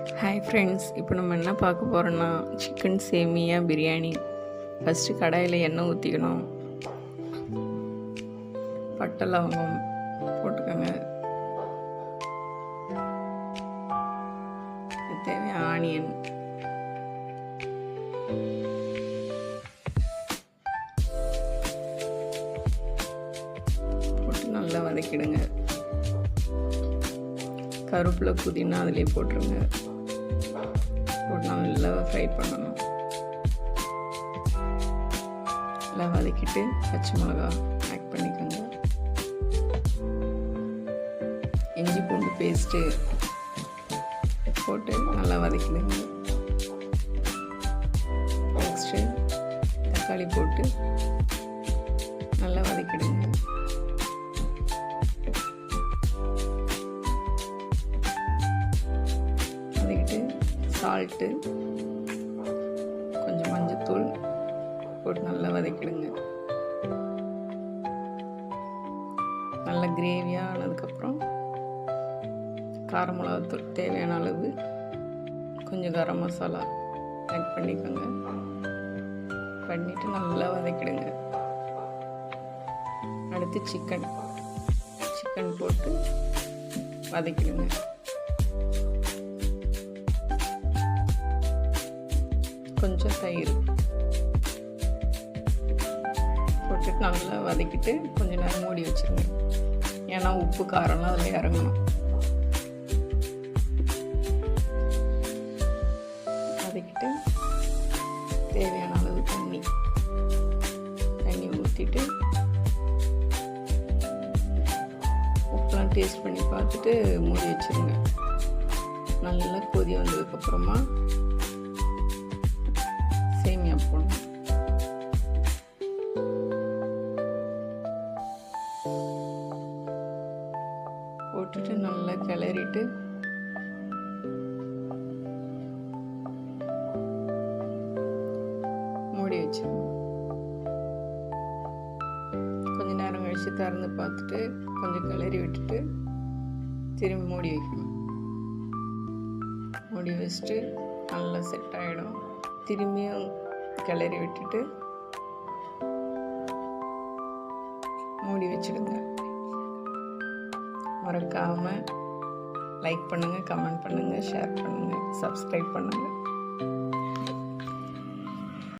Hi friends, இப்போ நம்ம என்ன பார்க்க போகிறோன்னா சிக்கன் சேமியா பிரியாணி. ஃபஸ்ட்டு கடாயில் எண்ணெய் ஊற்றிக்கணும். பட்டை லவங்கம் போட்டுக்கோங்க. தேவையான ஆனியன், போட்டு நல்லா வதக்கிடுங்க. கருவேப்பிலை புதினா அதிலே போட்டுருங்க. போட்டு நல்லா ஃப்ரை பண்ணணும். நல்லா வதக்கிட்டு பச்சை மிளகா ஆட் பண்ணிக்கோங்க. இஞ்சி பூண்டு பேஸ்ட்டு போட்டு நல்லா வதக்கிடுங்க. நெக்ஸ்ட்டு தக்காளி போட்டு நல்லா வதக்கிடுங்க. சால்ட்டு, கொஞ்சம் மஞ்சத்தூள் போட்டு நல்லா வதக்கிடுங்க. நல்லா கிரேவியாக ஆனதுக்கப்புறம் கார மிளகாத்தூள் தேவையான அளவு, கொஞ்சம் கரம் மசாலா ஆட் பண்ணிக்கோங்க. பண்ணிவிட்டு நல்லா வதக்கிடுங்க. அடுத்து சிக்கன் போட்டு வதக்கிடுங்க. கொஞ்சம் தயிர் போட்டுட்டு நல்லா வதக்கிட்டு கொஞ்சம் நேரம் மூடி வச்சுருங்க. ஏன்னா உப்பு காரம்லாம் அதில் இறங்கணும். வதக்கிட்டு தேவையான அளவு தண்ணி ஊற்றிட்டு உப்புலாம் டேஸ்ட் பண்ணி பார்த்துட்டு மூடி வச்சுருங்க. நல்லா கொதி வந்ததுக்கப்புறமா சேமியா போடணும். போட்டுட்டு நல்லா கிளறிட்டு மூடி வச்சிடணும். கொஞ்ச நேரம் கழிச்சு திறந்து பார்த்துட்டு கொஞ்சம் கிளறி விட்டுட்டு திரும்பி மூடி வைக்கணும். மூடி வச்சுட்டு நல்லா செட் ஆகிடும். திரும்பியும் கிளறி விட்டுட்டு மூடி வச்சுடுங்க. மறக்காமல் லைக் பண்ணுங்கள், கமெண்ட் பண்ணுங்கள், ஷேர் பண்ணுங்கள், சப்ஸ்கிரைப் பண்ணுங்கள்.